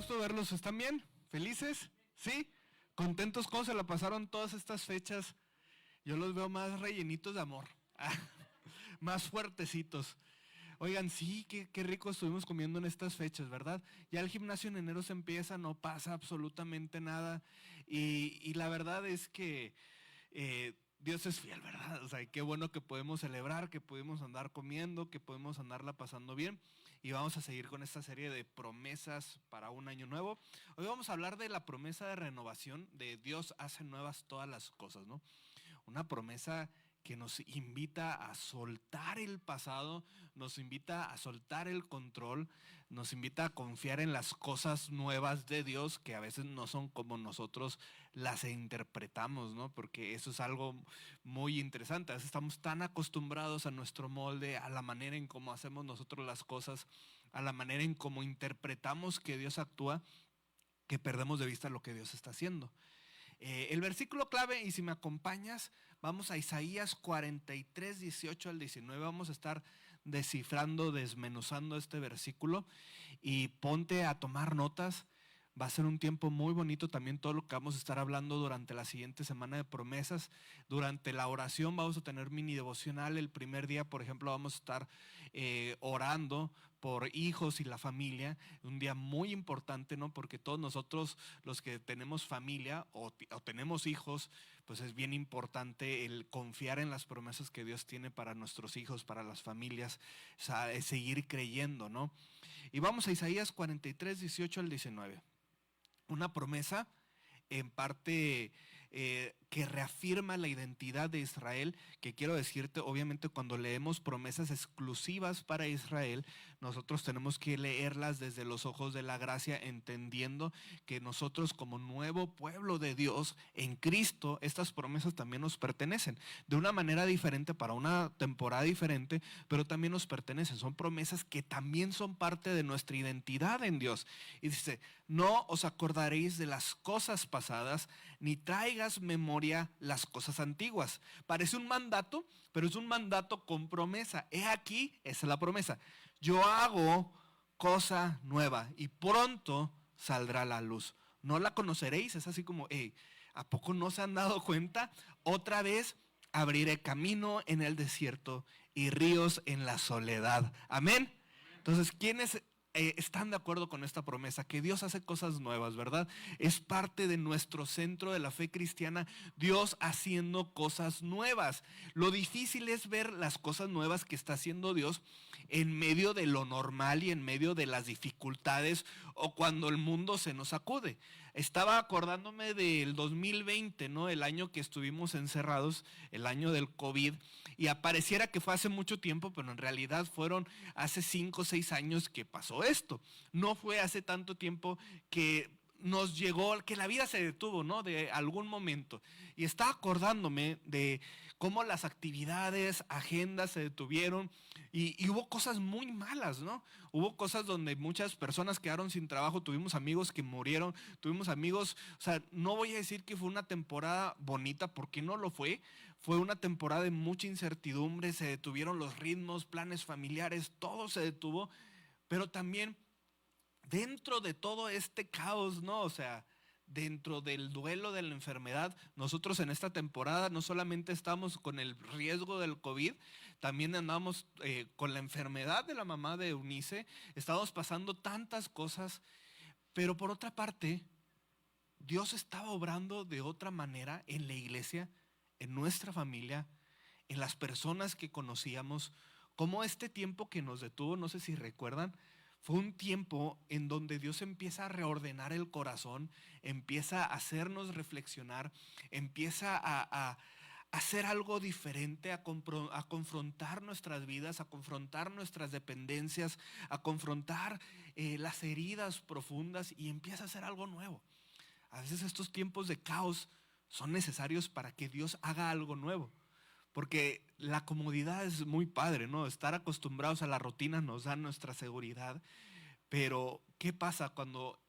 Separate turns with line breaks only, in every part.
gusto verlos. ¿Están bien? ¿Felices? ¿Sí? ¿Contentos? ¿Cómo se la pasaron todas estas fechas? Yo los veo más rellenitos de amor, más fuertecitos. Oigan, sí, qué rico estuvimos comiendo en estas fechas, ¿verdad? Ya el gimnasio en enero se empieza, no pasa absolutamente nada. Y la verdad es que Dios es fiel, ¿verdad? O sea, qué bueno que podemos celebrar, que podemos andar comiendo, que podemos andarla pasando bien. Y vamos a seguir con esta serie de promesas para un año nuevo. Hoy vamos a hablar de la promesa de renovación, de Dios hace nuevas todas las cosas, ¿no? Una promesa que nos invita a soltar el pasado, nos invita a soltar el control, nos invita a confiar en las cosas nuevas de Dios que a veces no son como nosotros las interpretamos, ¿no? Porque eso es algo muy interesante. A veces estamos tan acostumbrados a nuestro molde, a la manera en cómo hacemos nosotros las cosas, a la manera en cómo interpretamos que Dios actúa, que perdemos de vista lo que Dios está haciendo. El versículo clave, y si me acompañas, vamos a Isaías 43, 18 al 19. Vamos a estar descifrando, desmenuzando este versículo y ponte a tomar notas. Va a ser un tiempo muy bonito también todo lo que vamos a estar hablando durante la siguiente semana de promesas. Durante la oración vamos a tener mini devocional. El primer día, por ejemplo, vamos a estar orando por hijos y la familia. Un día muy importante, ¿no? Porque todos nosotros, los que tenemos familia o tenemos hijos, pues es bien importante el confiar en las promesas que Dios tiene para nuestros hijos, para las familias, o sea, es seguir creyendo, ¿no? Y vamos a Isaías 43, 18 al 19. Una promesa en parte que reafirma la identidad de Israel, que quiero decirte, obviamente cuando leemos promesas exclusivas para Israel, nosotros tenemos que leerlas desde los ojos de la gracia, entendiendo que nosotros como nuevo pueblo de Dios en Cristo, estas promesas también nos pertenecen, de una manera diferente, para una temporada diferente, pero también nos pertenecen, son promesas que también son parte de nuestra identidad en Dios. Y dice, no os acordaréis de las cosas pasadas, ni traigas memoria las cosas antiguas. Parece un mandato, pero es un mandato con promesa. He aquí, esa es la promesa. Yo hago cosa nueva y pronto saldrá la luz. No la conoceréis, es así como, ¿a poco no se han dado cuenta? Otra vez abriré camino en el desierto y ríos en la soledad. Amén. Entonces, ¿quiénes están de acuerdo con esta promesa? Que Dios hace cosas nuevas, ¿verdad? Es parte de nuestro centro de la fe cristiana, Dios haciendo cosas nuevas. Lo difícil es ver las cosas nuevas que está haciendo Dios en medio de lo normal y en medio de las dificultades o cuando el mundo se nos sacude. Estaba acordándome del 2020, ¿no? El año que estuvimos encerrados, el año del COVID, y apareciera que fue hace mucho tiempo, pero en realidad fueron hace 5 o 6 años que pasó esto. No fue hace tanto tiempo que nos llegó, que la vida se detuvo, ¿no? De algún momento. Y estaba acordándome de cómo las actividades, agendas se detuvieron y hubo cosas muy malas, ¿no? Hubo cosas donde muchas personas quedaron sin trabajo, tuvimos amigos que murieron, tuvimos amigos, o sea, no voy a decir que fue una temporada bonita, porque no lo fue. Fue una temporada de mucha incertidumbre, se detuvieron los ritmos, planes familiares, todo se detuvo, pero también dentro de todo este caos, ¿no? O sea, dentro del duelo de la enfermedad, nosotros en esta temporada no solamente estamos con el riesgo del COVID, también andamos con la enfermedad de la mamá de Eunice, estamos pasando tantas cosas, pero por otra parte, Dios estaba obrando de otra manera en la iglesia, en nuestra familia, en las personas que conocíamos, como este tiempo que nos detuvo, no sé si recuerdan, fue un tiempo en donde Dios empieza a reordenar el corazón, empieza a hacernos reflexionar, empieza a hacer algo diferente, a confrontar nuestras vidas, a confrontar nuestras dependencias, a confrontar las heridas profundas, y empieza a hacer algo nuevo. A veces estos tiempos de caos son necesarios para que Dios haga algo nuevo. Porque la comodidad es muy padre, ¿no? Estar acostumbrados a la rutina nos da nuestra seguridad. Pero, ¿qué pasa cuando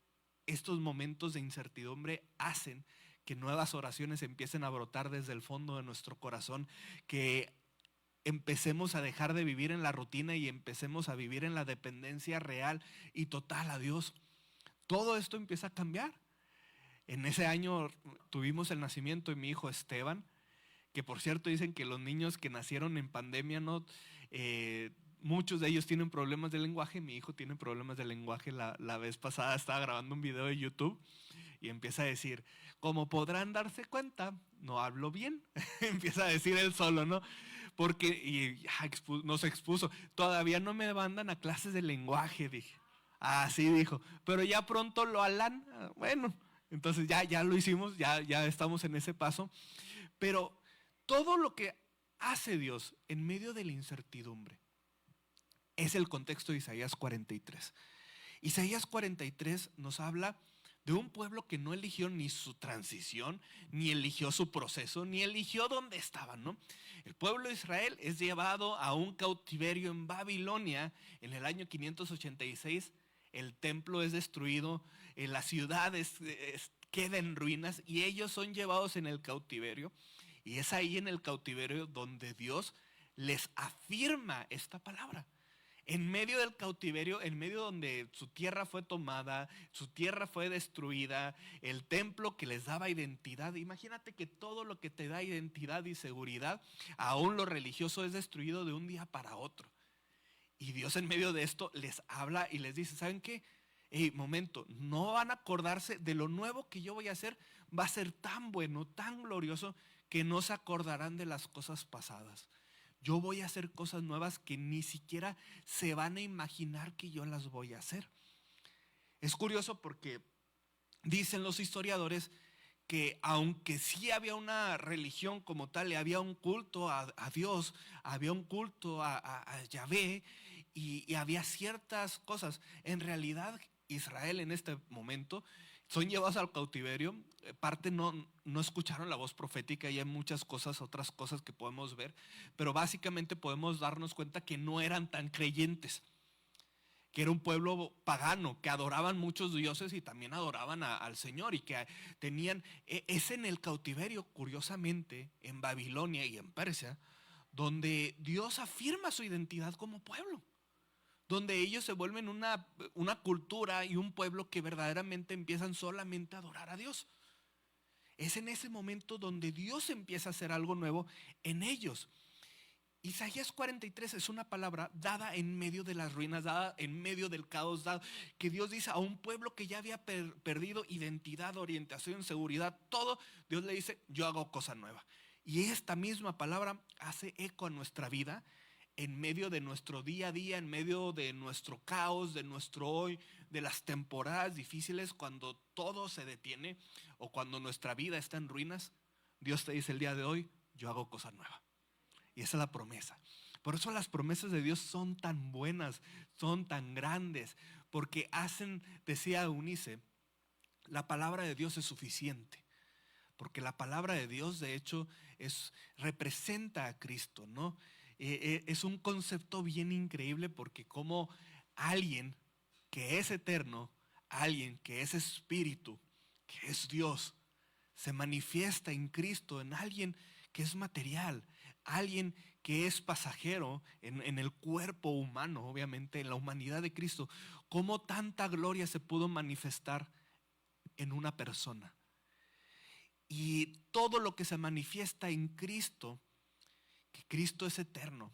estos momentos de incertidumbre hacen que nuevas oraciones empiecen a brotar desde el fondo de nuestro corazón? Que empecemos a dejar de vivir en la rutina y empecemos a vivir en la dependencia real y total a Dios. todo esto empieza a cambiar. En ese año tuvimos el nacimiento de mi hijo Esteban, que por cierto dicen que los niños que nacieron en pandemia, ¿no? Muchos de ellos tienen problemas de lenguaje. Mi hijo tiene problemas de lenguaje. La vez pasada estaba grabando un video de YouTube y empieza a decir, como podrán darse cuenta, no hablo bien. Empieza a decir él solo, ¿no? Porque y ya nos expuso, todavía no me mandan a clases de lenguaje, dije. Así dijo, pero ya pronto lo harán. Bueno, entonces ya lo hicimos, ya estamos en ese paso. Pero todo lo que hace Dios en medio de la incertidumbre es el contexto de Isaías 43. Isaías 43 nos habla de un pueblo que no eligió ni su transición, ni eligió su proceso, ni eligió dónde estaban, ¿no? El pueblo de Israel es llevado a un cautiverio en Babilonia en el año 586. El templo es destruido, la ciudad queda en ruinas y ellos son llevados en el cautiverio. Y es ahí en el cautiverio donde Dios les afirma esta palabra. En medio del cautiverio, en medio donde su tierra fue tomada, su tierra fue destruida, el templo que les daba identidad. Imagínate que todo lo que te da identidad y seguridad, aún lo religioso, es destruido de un día para otro. Y Dios en medio de esto les habla y les dice, ¿saben qué? Momento, no van a acordarse de lo nuevo que yo voy a hacer. Va a ser tan bueno, tan glorioso, que no se acordarán de las cosas pasadas. Yo voy a hacer cosas nuevas que ni siquiera se van a imaginar que yo las voy a hacer. Es curioso porque dicen los historiadores que aunque sí había una religión como tal, había un culto a Dios, había un culto a Yahvé y había ciertas cosas. En realidad Israel en este momento son llevados al cautiverio. Parte no escucharon la voz profética y hay muchas cosas, otras cosas que podemos ver, pero básicamente podemos darnos cuenta que no eran tan creyentes, que era un pueblo pagano, que adoraban muchos dioses y también adoraban al Señor, y que tenían, es en el cautiverio, curiosamente, en Babilonia y en Persia, donde Dios afirma su identidad como pueblo, donde ellos se vuelven una cultura y un pueblo que verdaderamente empiezan solamente a adorar a Dios. Es en ese momento donde Dios empieza a hacer algo nuevo en ellos. Isaías 43 es una palabra dada en medio de las ruinas, dada en medio del caos, dada, que Dios dice a un pueblo que ya había perdido identidad, orientación, seguridad, todo. Dios le dice, yo hago cosa nueva. Y esta misma palabra hace eco a nuestra vida, en medio de nuestro día a día, en medio de nuestro caos, de nuestro hoy, de las temporadas difíciles, cuando todo se detiene o cuando nuestra vida está en ruinas. Dios te dice el día de hoy, yo hago cosa nueva. Y esa es la promesa. Por eso las promesas de Dios son tan buenas, son tan grandes, porque hacen, decía Eunice, la palabra de Dios es suficiente. Porque la palabra de Dios, de hecho, representa a Cristo, ¿no? Es un concepto bien increíble, porque como alguien que es eterno, alguien que es espíritu, que es Dios, se manifiesta en Cristo, en alguien que es material, alguien que es pasajero en el cuerpo humano, obviamente en la humanidad de Cristo. ¿Cómo tanta gloria se pudo manifestar en una persona? Y todo lo que se manifiesta en Cristo, que Cristo es eterno,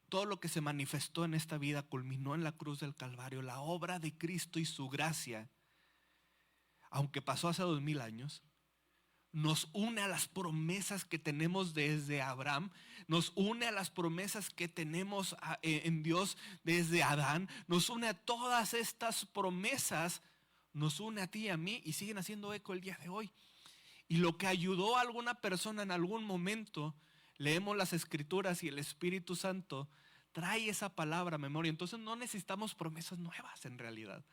todo lo que se manifestó en esta vida culminó en la cruz del Calvario. La obra de Cristo y su gracia, aunque pasó hace 2000 años, nos une a las promesas que tenemos desde Abraham, nos une a las promesas que tenemos en Dios desde Adán, nos une a todas estas promesas, nos une a ti y a mí, y siguen haciendo eco el día de hoy. Y lo que ayudó a alguna persona en algún momento, leemos las escrituras y el Espíritu Santo trae esa palabra a memoria. Entonces no necesitamos promesas nuevas en realidad.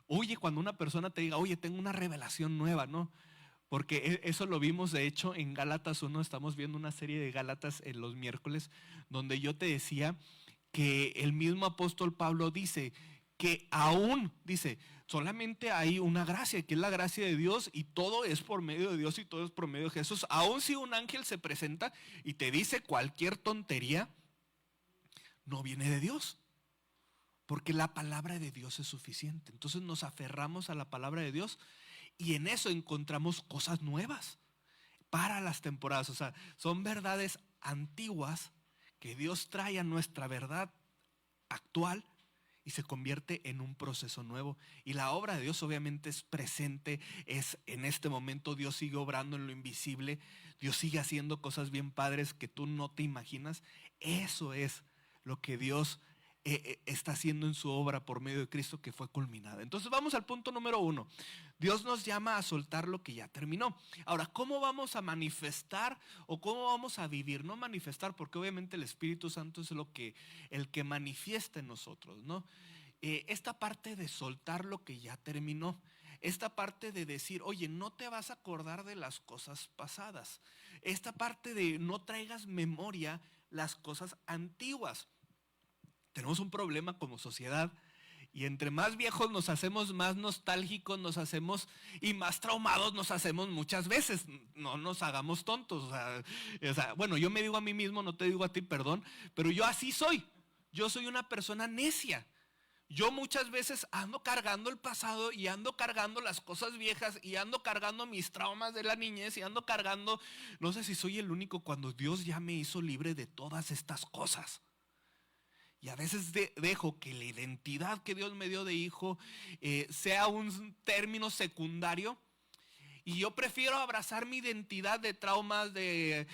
Oye, cuando una persona te diga, oye, tengo una revelación nueva, ¿no? Porque eso lo vimos de hecho en Gálatas 1, estamos viendo una serie de Gálatas en los miércoles, donde yo te decía que el mismo apóstol Pablo dice que aún, dice, solamente hay una gracia, que es la gracia de Dios, y todo es por medio de Dios y todo es por medio de Jesús. Aún si un ángel se presenta y te dice cualquier tontería, no viene de Dios. porque la palabra de Dios es suficiente. Entonces nos aferramos a la palabra de Dios y en eso encontramos cosas nuevas para las temporadas. O sea, son verdades antiguas que Dios trae a nuestra verdad actual y se convierte en un proceso nuevo. Y la obra de Dios obviamente es presente, es en este momento. Dios sigue obrando en lo invisible, Dios sigue haciendo cosas bien padres que tú no te imaginas. Eso es lo que Dios está haciendo en su obra por medio de Cristo, que fue culminada. Entonces vamos al punto número 1. Dios nos llama a soltar lo que ya terminó. Ahora, ¿cómo vamos a manifestar o cómo vamos a vivir? No manifestar, porque obviamente el Espíritu Santo es el que manifiesta en nosotros, ¿no? Esta parte de soltar lo que ya terminó, esta parte de decir, oye, no te vas a acordar de las cosas pasadas, esta parte de no traigas memoria las cosas antiguas. Tenemos un problema como sociedad y entre más viejos nos hacemos, más nostálgicos nos hacemos y más traumados nos hacemos muchas veces. No nos hagamos tontos. Bueno, yo me digo a mí mismo, no te digo a ti, perdón, pero yo así soy. Yo soy una persona necia. Yo muchas veces ando cargando el pasado y ando cargando las cosas viejas y ando cargando mis traumas de la niñez y ando cargando, no sé si soy el único cuando Dios ya me hizo libre de todas estas cosas. Y a veces dejo que la identidad que Dios me dio de hijo sea un término secundario. Y yo prefiero abrazar mi identidad de traumas, de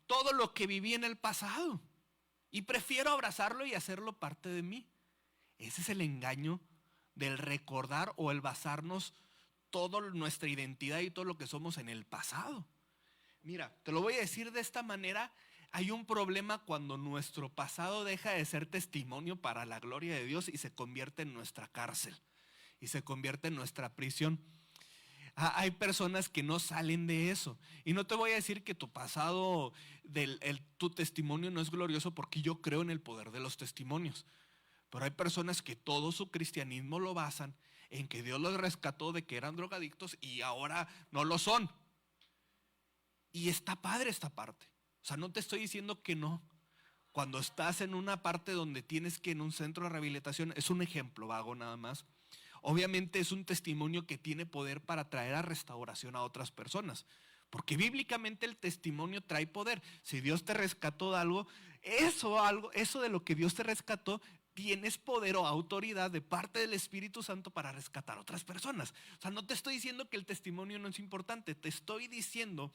todo lo que viví en el pasado. Y prefiero abrazarlo y hacerlo parte de mí. Ese es el engaño del recordar o el basarnos toda nuestra identidad y todo lo que somos en el pasado. Mira, te lo voy a decir de esta manera. Hay un problema cuando nuestro pasado deja de ser testimonio para la gloria de Dios y se convierte en nuestra cárcel y se convierte en nuestra prisión. Hay personas que no salen de eso. Y no te voy a decir que tu pasado, tu testimonio no es glorioso, porque yo creo en el poder de los testimonios. Pero hay personas que todo su cristianismo lo basan en que Dios los rescató de que eran drogadictos y ahora no lo son. Y está padre esta parte. O sea, no te estoy diciendo que no. Cuando estás en una parte donde tienes que en un centro de rehabilitación, es un ejemplo vago nada más. Obviamente es un testimonio que tiene poder para traer a restauración a otras personas. Porque bíblicamente el testimonio trae poder. Si Dios te rescató de algo, eso de lo que Dios te rescató, tienes poder o autoridad de parte del Espíritu Santo para rescatar a otras personas. O sea, no te estoy diciendo que el testimonio no es importante, te estoy diciendo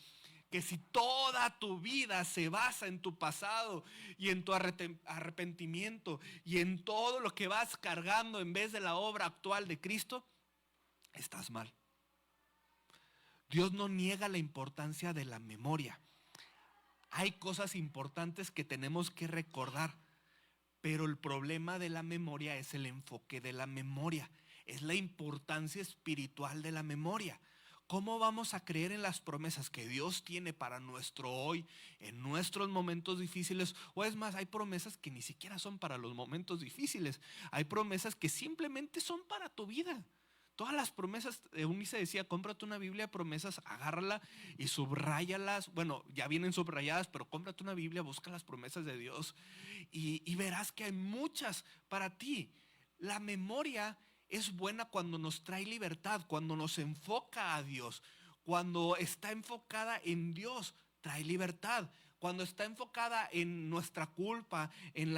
que si toda tu vida se basa en tu pasado y en tu arrepentimiento y en todo lo que vas cargando en vez de la obra actual de Cristo, estás mal. Dios no niega la importancia de la memoria. Hay cosas importantes que tenemos que recordar, pero el problema de la memoria es el enfoque de la memoria, es la importancia espiritual de la memoria. ¿Cómo vamos a creer en las promesas que Dios tiene para nuestro hoy, en nuestros momentos difíciles? O es más, hay promesas que ni siquiera son para los momentos difíciles. Hay promesas que simplemente son para tu vida. Todas las promesas, Eunice decía, cómprate una Biblia de promesas, agárrala y subráyalas. Bueno, ya vienen subrayadas, pero cómprate una Biblia, busca las promesas de Dios y verás que hay muchas para ti. La memoria es buena cuando nos trae libertad, cuando nos enfoca a Dios, cuando está enfocada en Dios, trae libertad. Cuando está enfocada en nuestra culpa, en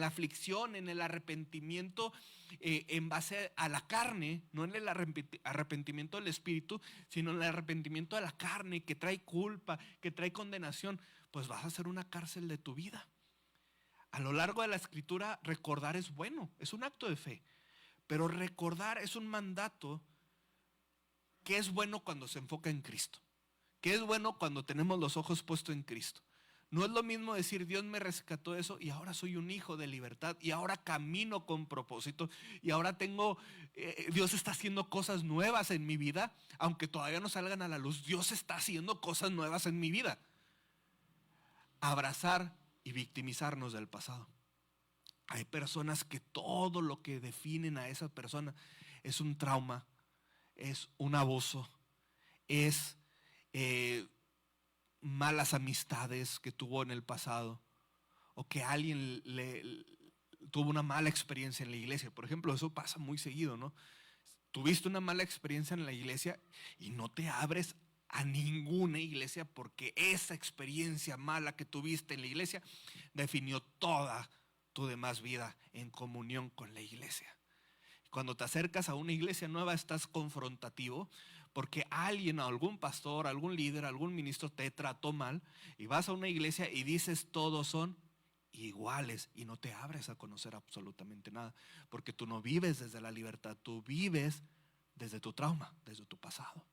la aflicción, en el arrepentimiento, en base a la carne, no en el arrepentimiento del espíritu, sino en el arrepentimiento de la carne, que trae culpa, que trae condenación, pues vas a ser una cárcel de tu vida. A lo largo de la escritura, recordar es bueno, es un acto de fe, pero recordar es un mandato que es bueno cuando se enfoca en Cristo, que es bueno cuando tenemos los ojos puestos en Cristo. No es lo mismo decir, Dios me rescató eso y ahora soy un hijo de libertad y ahora camino con propósito y ahora Dios está haciendo cosas nuevas en mi vida, aunque todavía no salgan a la luz. Dios está haciendo cosas nuevas en mi vida. Abrazar y victimizarnos del pasado. Hay personas que todo lo que definen a esa persona es un trauma, es un abuso, es malas amistades que tuvo en el pasado, o que alguien tuvo una mala experiencia en la iglesia. Por ejemplo, eso pasa muy seguido, ¿no? Tuviste una mala experiencia en la iglesia y no te abres a ninguna iglesia porque esa experiencia mala que tuviste en la iglesia definió toda tu demás vida en comunión con la iglesia. Cuando te acercas a una iglesia nueva estás confrontativo porque alguien, algún pastor, algún líder, algún ministro te trató mal, y vas a una iglesia y dices todos son iguales y no te abres a conocer absolutamente nada, porque tú no vives desde la libertad, tú vives desde tu trauma, desde tu pasado.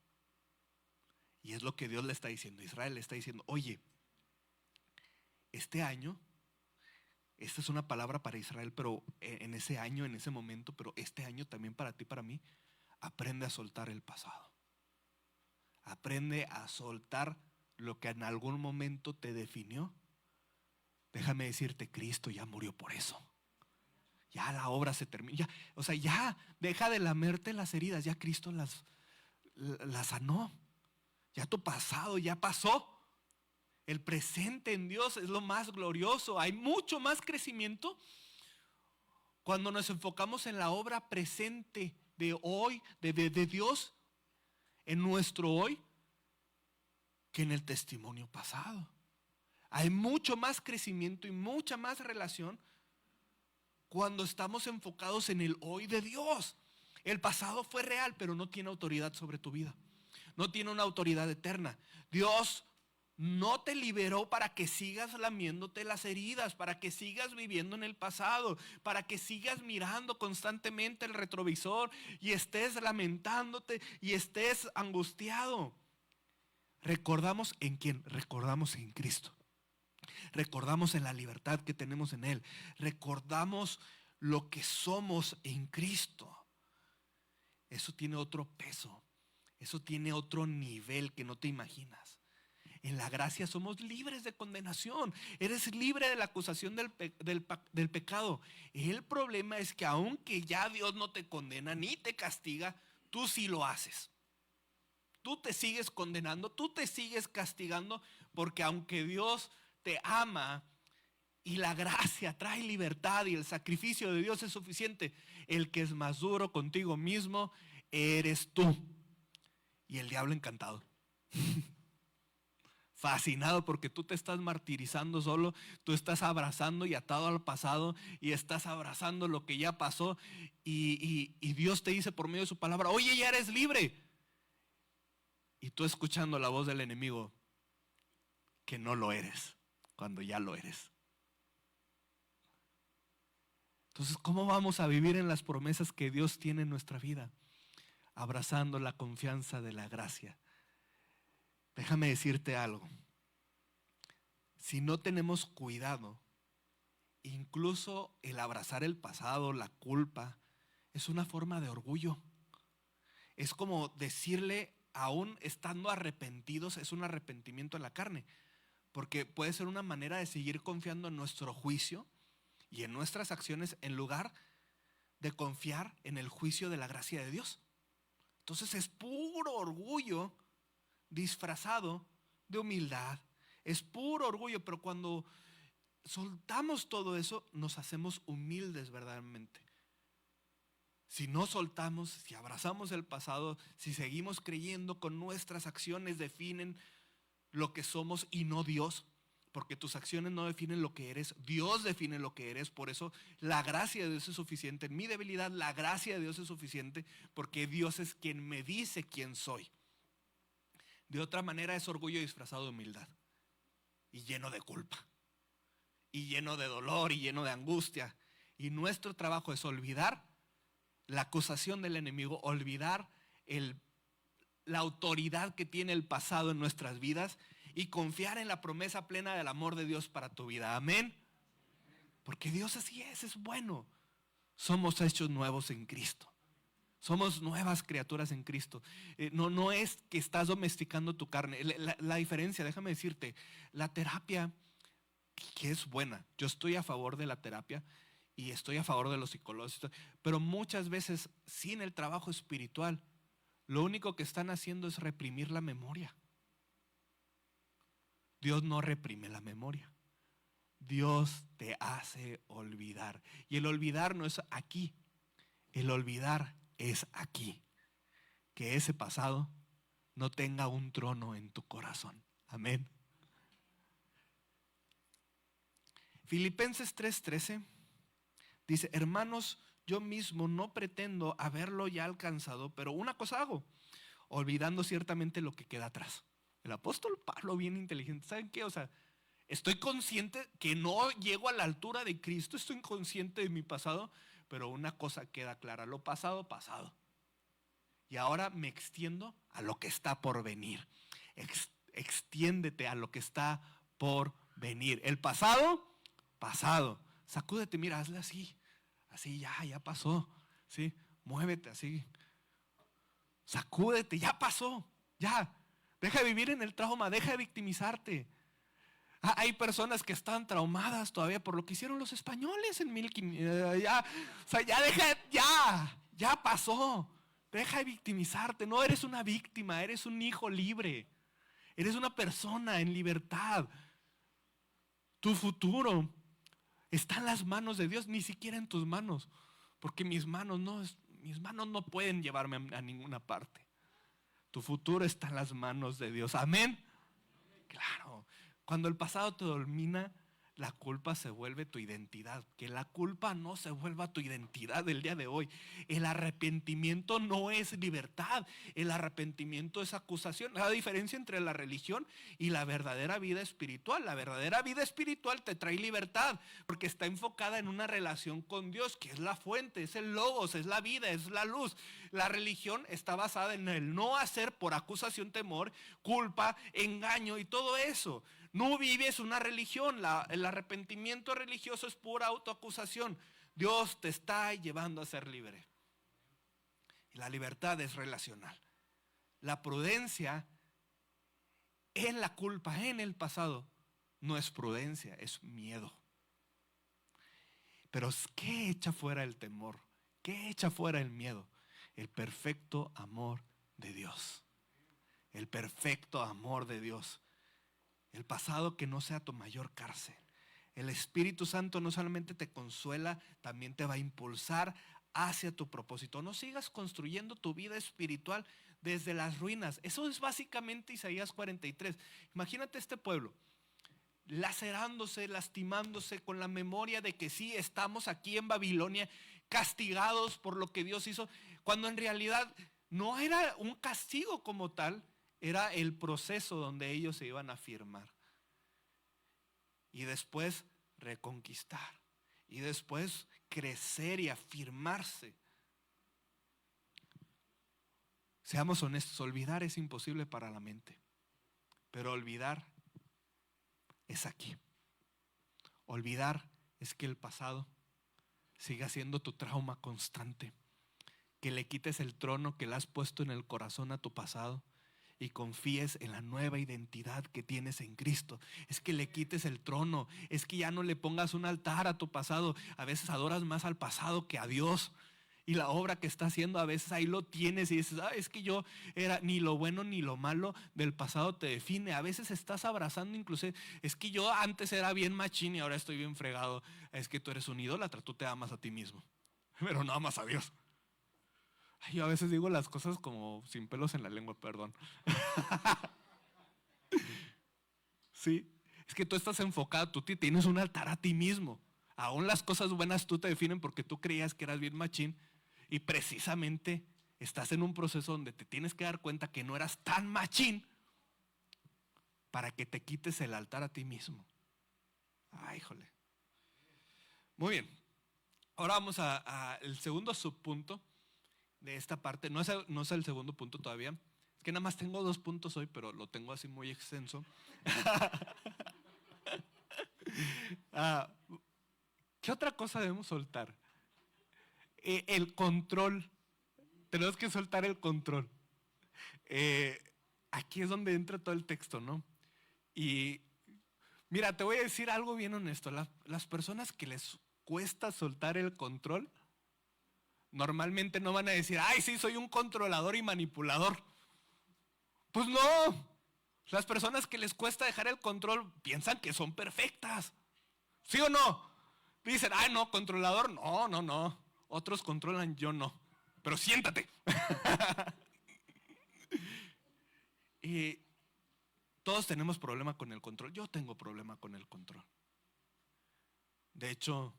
Y es lo que Dios le está diciendo a Israel. Le está diciendo: oye, este año, esta es una palabra para Israel, pero en ese año, en ese momento, pero este año también para ti, para mí, aprende a soltar el pasado. Aprende a soltar lo que en algún momento te definió. Déjame decirte, Cristo ya murió por eso. Ya la obra se termina. Ya, o sea, ya deja de lamerte las heridas. Ya Cristo las sanó. Ya tu pasado ya pasó. El presente en Dios es lo más glorioso. Hay mucho más crecimiento cuando nos enfocamos en la obra presente de hoy, de Dios en nuestro hoy, que en el testimonio pasado. Hay mucho más crecimiento y mucha más relación cuando estamos enfocados en el hoy de Dios. El pasado fue real, pero no tiene autoridad sobre tu vida. No tiene una autoridad eterna. Dios no te liberó para que sigas lamiéndote las heridas, para que sigas viviendo en el pasado, para que sigas mirando constantemente el retrovisor y estés lamentándote y estés angustiado. Recordamos en quién, recordamos en Cristo. Recordamos en la libertad que tenemos en Él. Recordamos lo que somos en Cristo. Eso tiene otro peso. Eso tiene otro nivel que no te imaginas. En la gracia somos libres de condenación. Eres libre de la acusación del pecado. El problema es que aunque ya Dios no te condena ni te castiga, tú sí lo haces. Tú te sigues condenando, tú te sigues castigando, porque aunque Dios te ama y la gracia trae libertad y el sacrificio de Dios es suficiente, el que es más duro contigo mismo eres tú. Y el diablo encantado. Fascinado porque tú te estás martirizando solo, tú estás abrazando y atado al pasado y estás abrazando lo que ya pasó y Dios te dice por medio de su palabra: oye, ya eres libre. Y tú escuchando la voz del enemigo que no lo eres, cuando ya lo eres. Entonces, ¿cómo vamos a vivir en las promesas que Dios tiene en nuestra vida? Abrazando la confianza de la gracia. Déjame decirte algo. Si no tenemos cuidado, incluso el abrazar el pasado, la culpa, es una forma de orgullo. Es como decirle, aún estando arrepentidos, es un arrepentimiento en la carne. Porque puede ser una manera de seguir confiando en nuestro juicio y en nuestras acciones en lugar de confiar en el juicio de la gracia de Dios. Entonces es puro orgullo disfrazado de humildad. Es puro orgullo, pero cuando soltamos todo eso, nos hacemos humildes verdaderamente. Si no soltamos, si abrazamos el pasado, si seguimos creyendo con nuestras acciones definen lo que somos y no Dios, porque tus acciones no definen lo que eres, Dios define lo que eres. Por eso la gracia de Dios es suficiente. En mi debilidad la gracia de Dios es suficiente, porque Dios es quien me dice quién soy. De otra manera es orgullo disfrazado de humildad y lleno de culpa y lleno de dolor y lleno de angustia. Y nuestro trabajo es olvidar la acusación del enemigo, olvidar la autoridad que tiene el pasado en nuestras vidas y confiar en la promesa plena del amor de Dios para tu vida. Amén. Porque Dios así es bueno. Somos hechos nuevos en Cristo. Somos nuevas criaturas en Cristo. No es que estás domesticando tu carne. La diferencia, déjame decirte, la terapia, que es buena. Yo estoy a favor de la terapia y estoy a favor de los psicólogos. Pero muchas veces, sin el trabajo espiritual, lo único que están haciendo es reprimir la memoria. Dios no reprime la memoria. Dios te hace olvidar. Y el olvidar no es aquí. El olvidar es aquí. Que ese pasado no tenga un trono en tu corazón. Amén. Filipenses 3:13 dice: hermanos, yo mismo no pretendo haberlo ya alcanzado, pero una cosa hago, olvidando ciertamente lo que queda atrás. El apóstol Pablo, bien inteligente, ¿saben qué? O sea, estoy consciente que no llego a la altura de Cristo, estoy consciente de mi pasado, pero una cosa queda clara: lo pasado, pasado. Y ahora me extiendo a lo que está por venir. Extiéndete a lo que está por venir. El pasado, pasado. Sacúdete, mira, hazle así. Así ya pasó. ¿Sí? Muévete así. Sacúdete, ya pasó. Ya. Deja de vivir en el trauma, deja de victimizarte. Hay personas que están traumadas todavía por lo que hicieron los españoles en 1500. O sea, ya deja, ya pasó. Deja de victimizarte. No eres una víctima, eres un hijo libre. Eres una persona en libertad. Tu futuro está en las manos de Dios, ni siquiera en tus manos. Porque mis manos no pueden llevarme a ninguna parte. Tu futuro está en las manos de Dios. Amén. Claro. Cuando el pasado te domina, la culpa se vuelve tu identidad. Que la culpa no se vuelva tu identidad del día de hoy. El arrepentimiento no es libertad. El arrepentimiento es acusación. La diferencia entre la religión y la verdadera vida espiritual. La verdadera vida espiritual te trae libertad porque está enfocada en una relación con Dios, que es la fuente, es el logos, es la vida, es la luz. La religión está basada en el no hacer por acusación, temor, culpa, engaño y todo eso. No vives una religión. El arrepentimiento religioso es pura autoacusación. Dios te está llevando a ser libre. Y la libertad es relacional. La prudencia en la culpa, en el pasado, no es prudencia, es miedo. Pero ¿qué echa fuera el temor? ¿Qué echa fuera el miedo? El perfecto amor de Dios. El perfecto amor de Dios. El pasado que no sea tu mayor cárcel. El Espíritu Santo no solamente te consuela, también te va a impulsar hacia tu propósito. No sigas construyendo tu vida espiritual desde las ruinas. Eso es básicamente Isaías 43. Imagínate este pueblo lacerándose, lastimándose con la memoria de que sí, estamos aquí en Babilonia castigados por lo que Dios hizo, cuando en realidad no era un castigo como tal. Era el proceso donde ellos se iban a afirmar. Y después reconquistar. Y después crecer y afirmarse. Seamos honestos, olvidar es imposible para la mente. Pero olvidar es aquí. Olvidar es que el pasado siga siendo tu trauma constante. Que le quites el trono que le has puesto en el corazón a tu pasado y confíes en la nueva identidad que tienes en Cristo. Es que le quites el trono, es que ya no le pongas un altar a tu pasado. A veces adoras más al pasado que a Dios. Y la obra que está haciendo, a veces ahí lo tienes y dices: es que yo era, ni lo bueno ni lo malo del pasado te define. A veces estás abrazando inclusive, es que yo antes era bien machín y ahora estoy bien fregado. Es que tú eres un idólatra, tú te amas a ti mismo, pero no amas a Dios. Yo a veces digo las cosas como sin pelos en la lengua, perdón. Sí, es que tú estás enfocado, tú tienes un altar a ti mismo. Aún las cosas buenas tú te definen porque tú creías que eras bien machín y precisamente estás en un proceso donde te tienes que dar cuenta que no eras tan machín para que te quites el altar a ti mismo. Ay, híjole. Muy bien. Ahora vamos al segundo subpunto de esta parte. No es el segundo punto todavía. Es que nada más tengo 2 puntos hoy, pero lo tengo así muy extenso. ¿Qué otra cosa debemos soltar? El control. Tenemos que soltar el control. Aquí es donde entra todo el texto, ¿no? Y mira, te voy a decir algo bien honesto. Las personas que les cuesta soltar el control, normalmente no van a decir: ay, sí, soy un controlador y manipulador. Pues no. Las personas que les cuesta dejar el control piensan que son perfectas. ¿Sí o no? Dicen, ay no, controlador, no, no, no. Otros controlan, yo no. Pero siéntate. Y todos tenemos problema con el control. Yo tengo problema con el control. De hecho,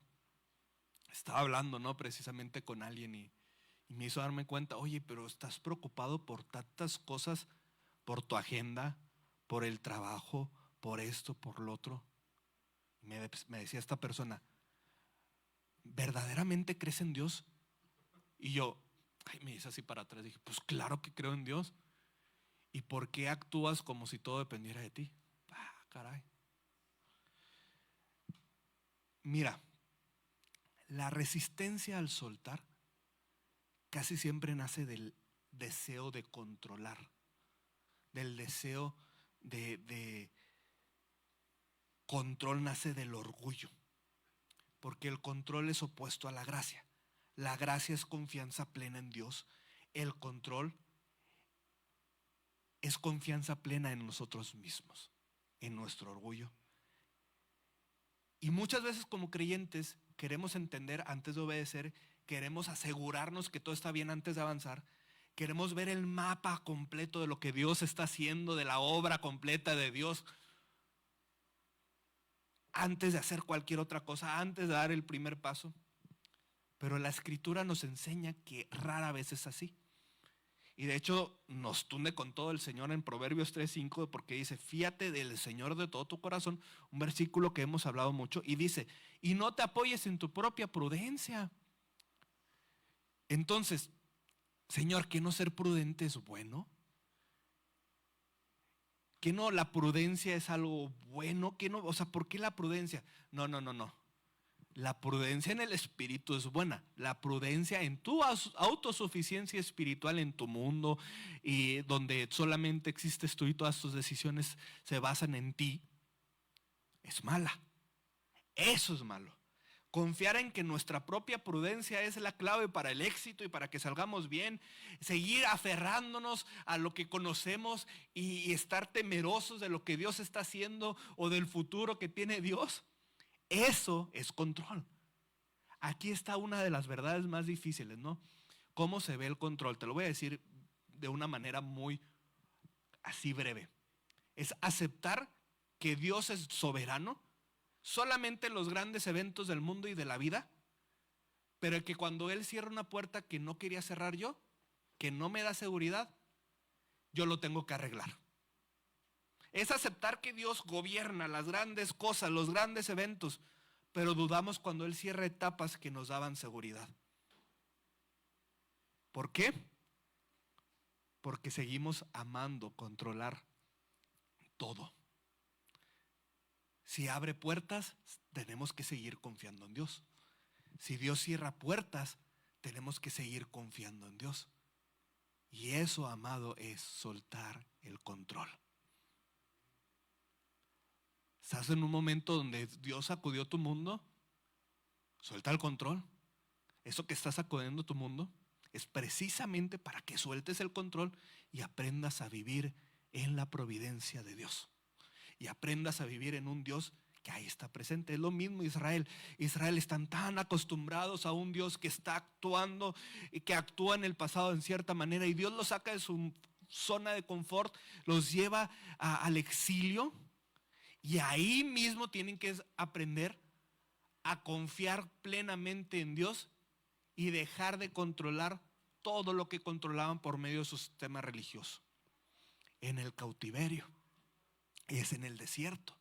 estaba hablando, ¿no? Precisamente con alguien y me hizo darme cuenta, oye, pero estás preocupado por tantas cosas, por tu agenda, por el trabajo, por esto, por lo otro. Me decía esta persona, ¿verdaderamente crees en Dios? Y yo, me hice así para atrás, dije, pues claro que creo en Dios. ¿Y por qué actúas como si todo dependiera de ti? Ah, caray. Mira, la resistencia al soltar casi siempre nace del deseo de controlar, del deseo de control, nace del orgullo, porque el control es opuesto a la gracia. La gracia es confianza plena en Dios. El control es confianza plena en nosotros mismos, en nuestro orgullo. Y muchas veces como creyentes queremos entender antes de obedecer, queremos asegurarnos que todo está bien antes de avanzar, queremos ver el mapa completo de lo que Dios está haciendo, de la obra completa de Dios, antes de hacer cualquier otra cosa, antes de dar el primer paso. Pero la Escritura nos enseña que rara vez es así. Y de hecho nos tunde con todo el Señor en Proverbios 3:5, porque dice, fíate del Señor de todo tu corazón, un versículo que hemos hablado mucho, y dice, y no te apoyes en tu propia prudencia. Entonces, Señor, ¿que no ser prudente es bueno? ¿Que no la prudencia es algo bueno? ¿Que no? O sea, ¿por qué la prudencia? No, no, no, no. La prudencia en el espíritu es buena. La prudencia en tu autosuficiencia espiritual en tu mundo y donde solamente existes tú y todas tus decisiones se basan en ti, es mala. Eso es malo. Confiar en que nuestra propia prudencia es la clave para el éxito y para que salgamos bien. Seguir aferrándonos a lo que conocemos y estar temerosos de lo que Dios está haciendo o del futuro que tiene Dios. Eso es control. Aquí está una de las verdades más difíciles, ¿no? ¿Cómo se ve el control? Te lo voy a decir de una manera muy así breve. Es aceptar que Dios es soberano solamente en los grandes eventos del mundo y de la vida, pero que cuando Él cierra una puerta que no quería cerrar yo, que no me da seguridad, yo lo tengo que arreglar. Es aceptar que Dios gobierna las grandes cosas, los grandes eventos, pero dudamos cuando Él cierra etapas que nos daban seguridad. ¿Por qué? Porque seguimos amando controlar todo. Si abre puertas, tenemos que seguir confiando en Dios. Si Dios cierra puertas, tenemos que seguir confiando en Dios. Y eso, amado, es soltar el control. ¿Estás en un momento donde Dios sacudió tu mundo? Suelta el control. Eso que está sacudiendo tu mundo es precisamente para que sueltes el control y aprendas a vivir en la providencia de Dios. Y aprendas a vivir en un Dios que ahí está presente. Es lo mismo Israel. Israel están tan acostumbrados a un Dios que está actuando y que actúa en el pasado en cierta manera, y Dios los saca de su zona de confort, los lleva al exilio, y ahí mismo tienen que aprender a confiar plenamente en Dios y dejar de controlar todo lo que controlaban por medio de su sistema religioso. En el cautiverio, es en el desierto.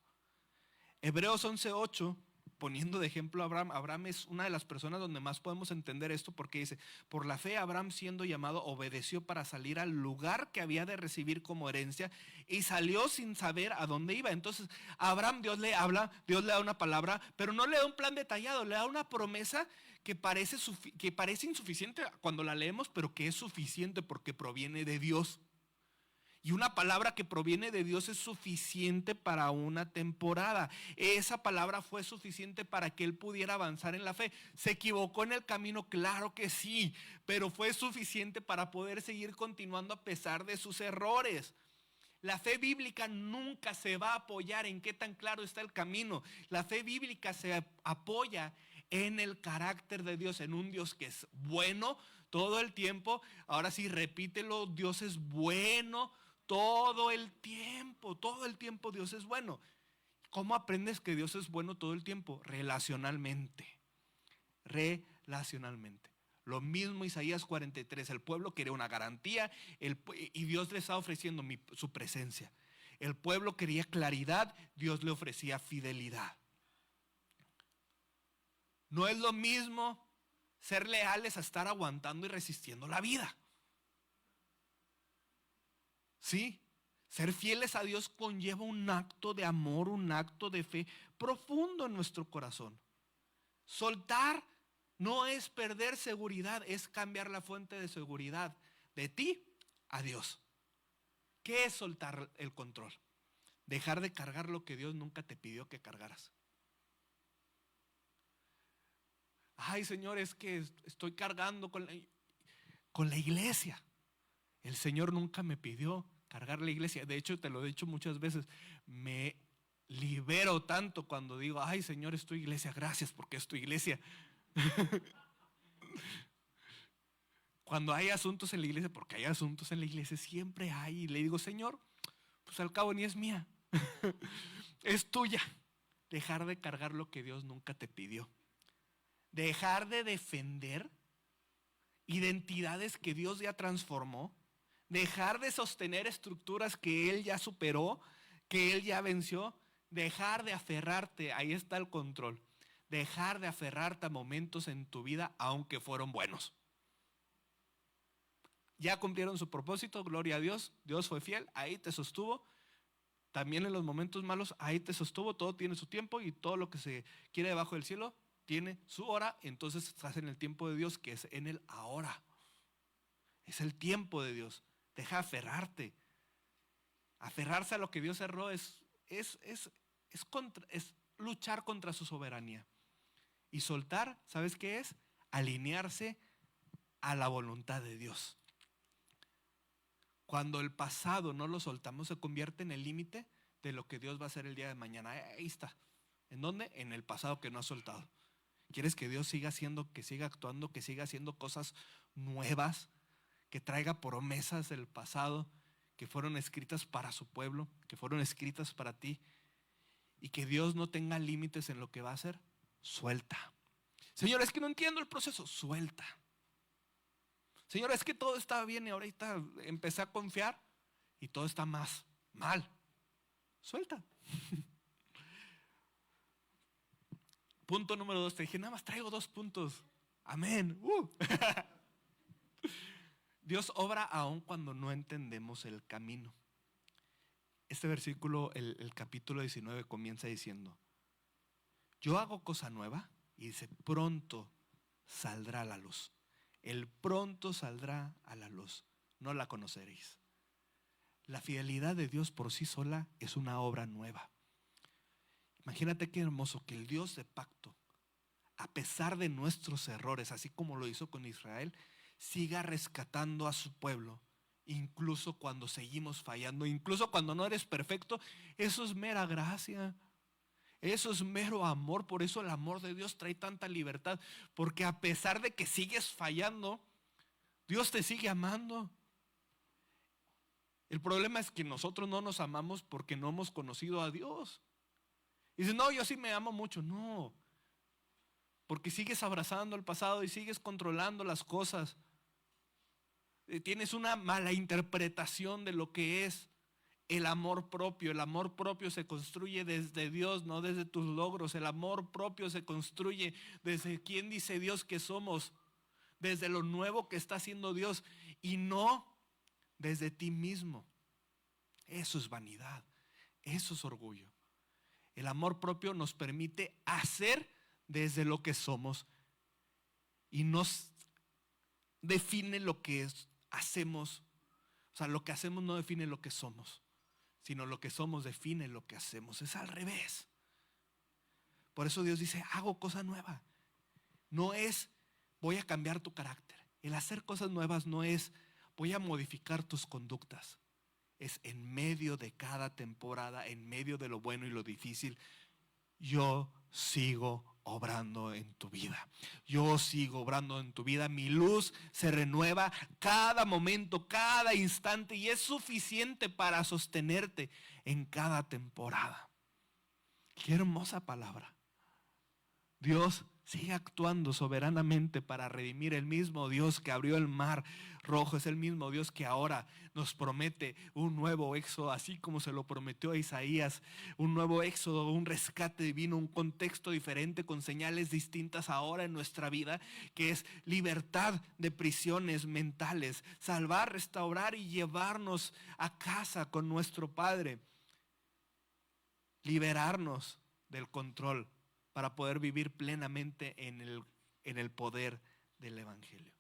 Hebreos 11:8, poniendo de ejemplo a Abraham. Abraham es una de las personas donde más podemos entender esto, porque dice, por la fe Abraham, siendo llamado, obedeció para salir al lugar que había de recibir como herencia, y salió sin saber a dónde iba. Entonces a Abraham Dios le habla, Dios le da una palabra, pero no le da un plan detallado, le da una promesa que parece insuficiente cuando la leemos, pero que es suficiente porque proviene de Dios. Y una palabra que proviene de Dios es suficiente para una temporada. Esa palabra fue suficiente para que él pudiera avanzar en la fe. ¿Se equivocó en el camino? Claro que sí, pero fue suficiente para poder seguir continuando a pesar de sus errores. La fe bíblica nunca se va a apoyar en qué tan claro está el camino. La fe bíblica se apoya en el carácter de Dios, en un Dios que es bueno todo el tiempo. Ahora sí, repítelo, Dios es bueno todo el tiempo Dios es bueno. ¿Cómo aprendes que Dios es bueno todo el tiempo? Relacionalmente. Lo mismo Isaías 43, el pueblo quería una garantía y Dios le estaba ofreciendo su presencia. El pueblo quería claridad, Dios le ofrecía fidelidad. No es lo mismo ser leales a estar aguantando y resistiendo la vida. ¿Sí? Ser fieles a Dios conlleva un acto de amor, un acto de fe profundo en nuestro corazón. Soltar no es perder seguridad, es cambiar la fuente de seguridad de ti a Dios. ¿Qué es soltar el control? Dejar de cargar lo que Dios nunca te pidió que cargaras. Ay, Señor, es que estoy cargando con la iglesia. El Señor nunca me pidió cargar la iglesia. De hecho, te lo he dicho muchas veces, me libero tanto cuando digo, ay, Señor, es tu iglesia, gracias porque es tu iglesia. Cuando hay asuntos en la iglesia, porque hay asuntos en la iglesia, siempre hay, y le digo, Señor, pues al cabo ni es mía, es tuya. Dejar de cargar lo que Dios nunca te pidió. Dejar de defender identidades que Dios ya transformó. Dejar de sostener estructuras que Él ya superó, que Él ya venció. Dejar de aferrarte, ahí está el control. Dejar de aferrarte a momentos en tu vida, aunque fueron buenos. Ya cumplieron su propósito, gloria a Dios. Dios fue fiel, ahí te sostuvo. También en los momentos malos, ahí te sostuvo. Todo tiene su tiempo y todo lo que se quiere debajo del cielo tiene su hora. Entonces estás en el tiempo de Dios, que es en el ahora. Es el tiempo de Dios. Deja aferrarte. Aferrarse a lo que Dios cerró es luchar contra su soberanía. Y soltar, ¿sabes qué es? Alinearse a la voluntad de Dios. Cuando el pasado no lo soltamos, se convierte en el límite de lo que Dios va a hacer el día de mañana. Ahí está. ¿En dónde? En el pasado que no has soltado. ¿Quieres que Dios siga haciendo, que siga actuando, que siga haciendo cosas nuevas, que traiga promesas del pasado que fueron escritas para su pueblo, que fueron escritas para ti, y que Dios no tenga límites en lo que va a hacer? Suelta. Señor, es que no entiendo el proceso. Suelta. Señor, es que todo está bien y ahorita empecé a confiar y todo está más mal. Suelta. Punto número 2. Te dije, nada más traigo 2 puntos. Amén. Dios obra aun cuando no entendemos el camino. Este versículo, el capítulo 19 comienza diciendo, yo hago cosa nueva, y dice, pronto saldrá a la luz. El pronto saldrá a la luz. No la conoceréis. La fidelidad de Dios por sí sola es una obra nueva. Imagínate qué hermoso que el Dios de pacto, a pesar de nuestros errores, así como lo hizo con Israel, siga rescatando a su pueblo, incluso cuando seguimos fallando, incluso cuando no eres perfecto. Eso es mera gracia. Eso es mero amor. Por eso el amor de Dios trae tanta libertad, porque a pesar de que sigues fallando, Dios te sigue amando. El problema es que nosotros no nos amamos porque no hemos conocido a Dios. Y dices, no, yo sí me amo mucho. No, porque sigues abrazando el pasado y sigues controlando las cosas. Tienes una mala interpretación de lo que es el amor propio. El amor propio se construye desde Dios, no desde tus logros. El amor propio se construye desde quién dice Dios que somos, desde lo nuevo que está haciendo Dios, y no desde ti mismo. Eso es vanidad, eso es orgullo. El amor propio nos permite hacer desde lo que somos y nos define lo que hacemos. O sea, lo que hacemos no define lo que somos, sino lo que somos define lo que hacemos. Es al revés. Por eso Dios dice, hago cosa nueva. No es voy a cambiar tu carácter. El hacer cosas nuevas no es voy a modificar tus conductas. es en medio de cada temporada, en medio de lo bueno y lo difícil, yo sigo obrando en tu vida. Yo sigo obrando en tu vida. Mi luz se renueva cada momento, cada instante, y es suficiente para sostenerte en cada temporada. Qué hermosa palabra. Dios sigue actuando soberanamente para redimir. El mismo Dios que abrió el mar rojo es el mismo Dios que ahora nos promete un nuevo éxodo, así como se lo prometió a Isaías. Un nuevo éxodo, un rescate divino, un contexto diferente con señales distintas ahora en nuestra vida, que es libertad de prisiones mentales, salvar, restaurar y llevarnos a casa con nuestro Padre, liberarnos del control para poder vivir plenamente en el poder del Evangelio.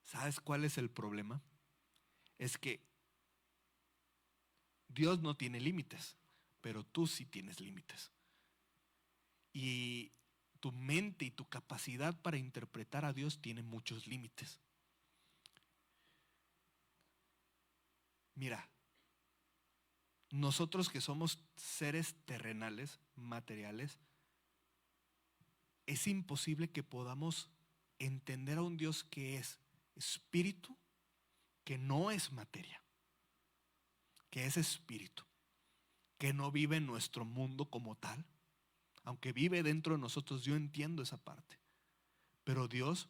¿Sabes cuál es el problema? Es que Dios no tiene límites, pero tú sí tienes límites. Y tu mente y tu capacidad para interpretar a Dios tiene muchos límites. Mira, nosotros que somos seres terrenales, materiales, es imposible que podamos entender a un Dios que es espíritu, que no es materia, que es espíritu, que no vive en nuestro mundo como tal. Aunque vive dentro de nosotros, yo entiendo esa parte. Pero Dios,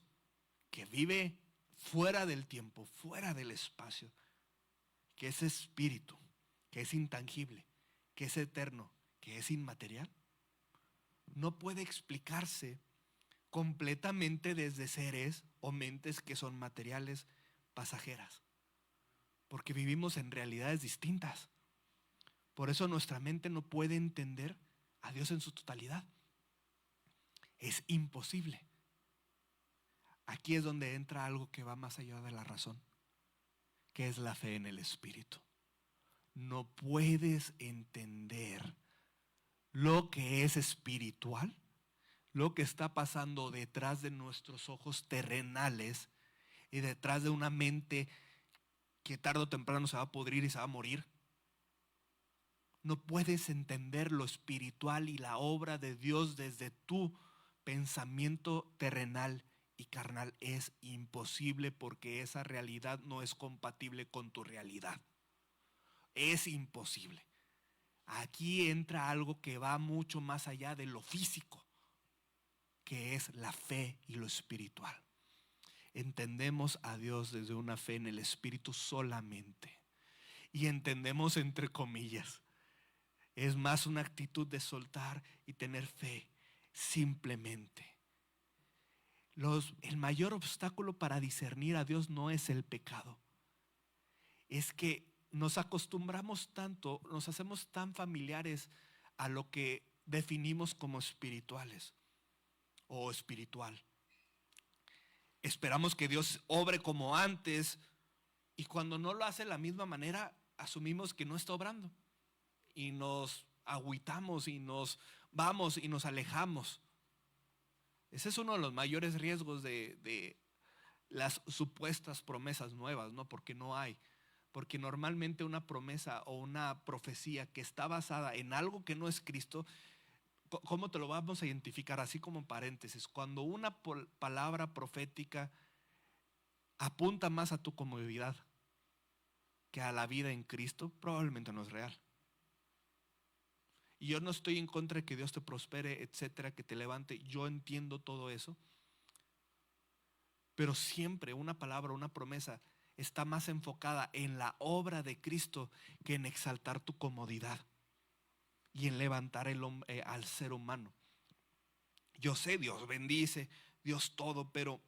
que vive fuera del tiempo, fuera del espacio, que es espíritu, que es intangible, que es eterno, que es inmaterial, no puede explicarse completamente desde seres o mentes que son materiales, pasajeras, porque vivimos en realidades distintas. Por eso nuestra mente no puede entender a Dios en su totalidad. Es imposible. Aquí es donde entra algo que va más allá de la razón, que es la fe en el Espíritu. No puedes entender lo que es espiritual, lo que está pasando detrás de nuestros ojos terrenales y detrás de una mente que tarde o temprano se va a pudrir y se va a morir. No puedes entender lo espiritual y la obra de Dios desde tu pensamiento terrenal y carnal. Es imposible, porque esa realidad no es compatible con tu realidad. Es imposible. Aquí entra algo que va mucho más allá de lo físico, que es la fe y lo espiritual. Entendemos a Dios desde una fe en el Espíritu solamente. Y entendemos entre comillas. Es más una actitud de soltar y tener fe simplemente. El mayor obstáculo para discernir a Dios no es el pecado. Es que nos acostumbramos tanto, nos hacemos tan familiares a lo que definimos como espirituales o espiritual. Esperamos que Dios obre como antes, y cuando no lo hace de la misma manera, asumimos que no está obrando. Y nos agüitamos y nos vamos y nos alejamos. Ese es uno de los mayores riesgos de las supuestas promesas nuevas, ¿no? Porque no hay. Porque normalmente una promesa o una profecía que está basada en algo que no es Cristo, ¿cómo te lo vamos a identificar? Así como paréntesis, cuando una palabra profética apunta más a tu comodidad que a la vida en Cristo, probablemente no es real. Y yo no estoy en contra de que Dios te prospere, etcétera, que te levante. Yo entiendo todo eso. Pero siempre una palabra, una promesa está más enfocada en la obra de Cristo que en exaltar tu comodidad y en levantar al ser humano. Yo sé, Dios bendice, Dios todo, pero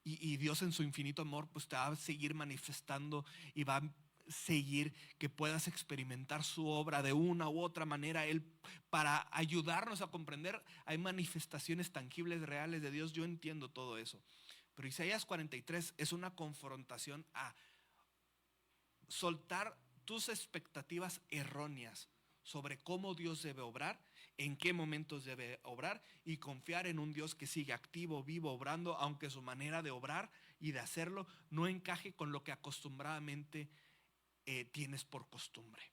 y Dios en su infinito amor pues te va a seguir manifestando y va a seguir que puedas experimentar su obra de una u otra manera. Él, para ayudarnos a comprender, hay manifestaciones tangibles, reales de Dios. Yo entiendo todo eso, pero Isaías 43 es una confrontación a soltar tus expectativas erróneas sobre cómo Dios debe obrar, en qué momentos debe obrar, y confiar en un Dios que sigue activo, vivo, obrando, aunque su manera de obrar y de hacerlo no encaje con lo que acostumbradamente tienes por costumbre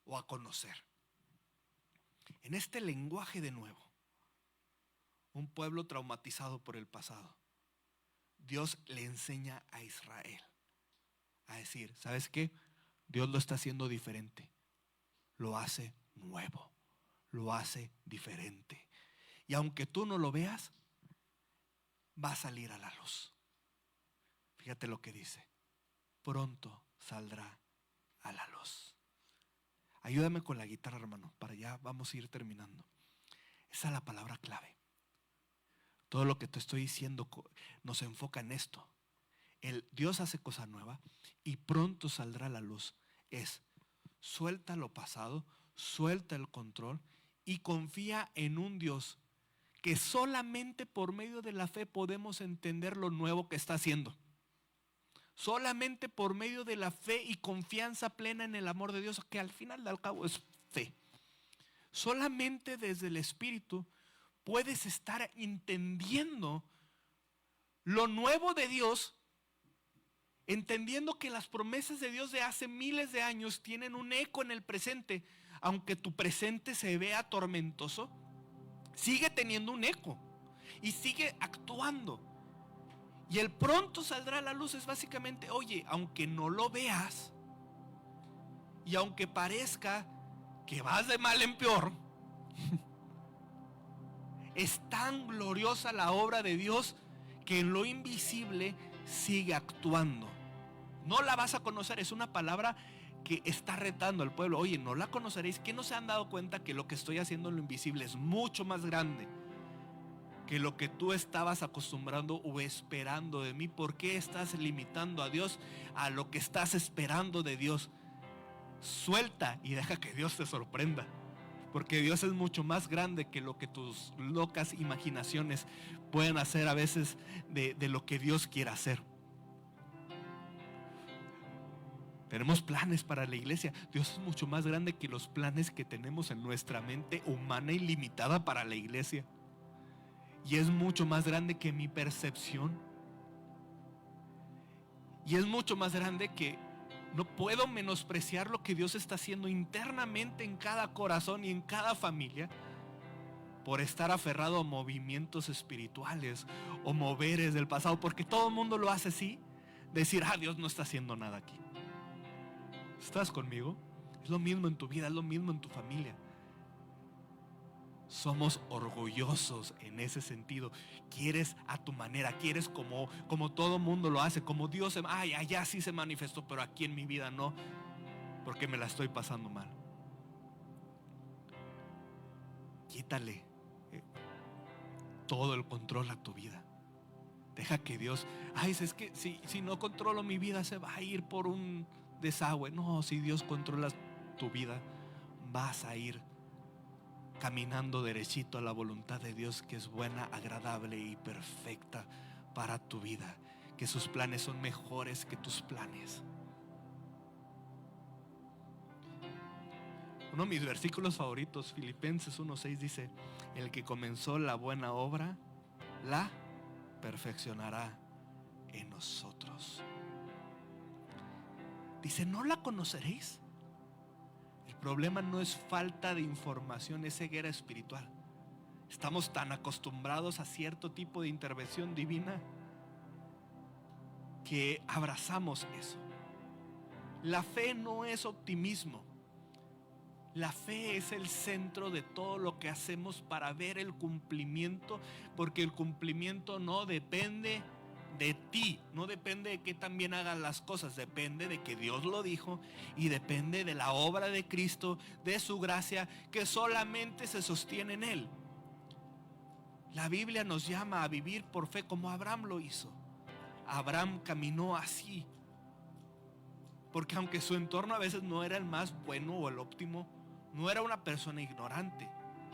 o a conocer. En este lenguaje de nuevo, un pueblo traumatizado por el pasado, Dios le enseña a Israel a decir, ¿sabes qué? Dios lo está haciendo diferente, lo hace nuevo, lo hace diferente. Y aunque tú no lo veas, va a salir a la luz. Fíjate lo que dice, pronto saldrá a la luz. Ayúdame con la guitarra, hermano, para allá vamos a ir terminando. Esa es la palabra clave. Todo lo que te estoy diciendo nos enfoca en esto. Dios hace cosa nueva y pronto saldrá a la luz. Suelta lo pasado, suelta el control y confía en un Dios que solamente por medio de la fe podemos entender lo nuevo que está haciendo. Solamente por medio de la fe y confianza plena en el amor de Dios, que al final al cabo es fe. Solamente desde el Espíritu puedes estar entendiendo lo nuevo de Dios, entendiendo que las promesas de Dios de hace miles de años tienen un eco en el presente. Aunque tu presente se vea tormentoso, sigue teniendo un eco y sigue actuando. Y el pronto saldrá a la luz es básicamente, oye, aunque no lo veas y aunque parezca que vas de mal en peor, es tan gloriosa la obra de Dios que en lo invisible sigue actuando. No la vas a conocer, es una palabra que está retando al pueblo. Oye, no la conoceréis. ¿Qué no se han dado cuenta que lo que estoy haciendo en lo invisible es mucho más grande que lo que tú estabas acostumbrando o esperando de mí? ¿Por qué estás limitando a Dios a lo que estás esperando de Dios? Suelta y deja que Dios te sorprenda, porque Dios es mucho más grande que lo que tus locas imaginaciones pueden hacer a veces de lo que Dios quiere hacer. Tenemos planes para la iglesia. Dios es mucho más grande que los planes que tenemos en nuestra mente humana y limitada para la iglesia. Y es mucho más grande que mi percepción. Y es mucho más grande que no puedo menospreciar lo que Dios está haciendo internamente en cada corazón y en cada familia por estar aferrado a movimientos espirituales o moveres del pasado, porque todo el mundo lo hace así. Decir, Dios no está haciendo nada aquí. ¿Estás conmigo? Es lo mismo en tu vida, es lo mismo en tu familia. Somos orgullosos en ese sentido. Quieres a tu manera, quieres como todo mundo lo hace, como Dios. Allá sí se manifestó, pero aquí en mi vida no, porque me la estoy pasando mal. Quítale todo el control a tu vida. Deja que Dios, es que si no controlo mi vida se va a ir por un desagüe. No, si Dios controla tu vida, vas a ir caminando derechito a la voluntad de Dios, que es buena, agradable y perfecta para tu vida, que sus planes son mejores que tus planes. Uno de mis versículos favoritos, Filipenses 1:6, dice: el que comenzó la buena obra la perfeccionará en nosotros. Dice, ¿no la conoceréis? El problema no es falta de información, es ceguera espiritual. Estamos tan acostumbrados a cierto tipo de intervención divina que abrazamos eso. La fe no es optimismo. La fe es el centro de todo lo que hacemos para ver el cumplimiento, porque el cumplimiento no depende de ti, no depende de que también hagas las cosas, depende de que Dios lo dijo y depende de la obra de Cristo, de su gracia, que solamente se sostiene en Él. La Biblia nos llama a vivir por fe como Abraham lo hizo. Abraham caminó así, porque aunque su entorno a veces no era el más bueno o el óptimo, no era una persona ignorante,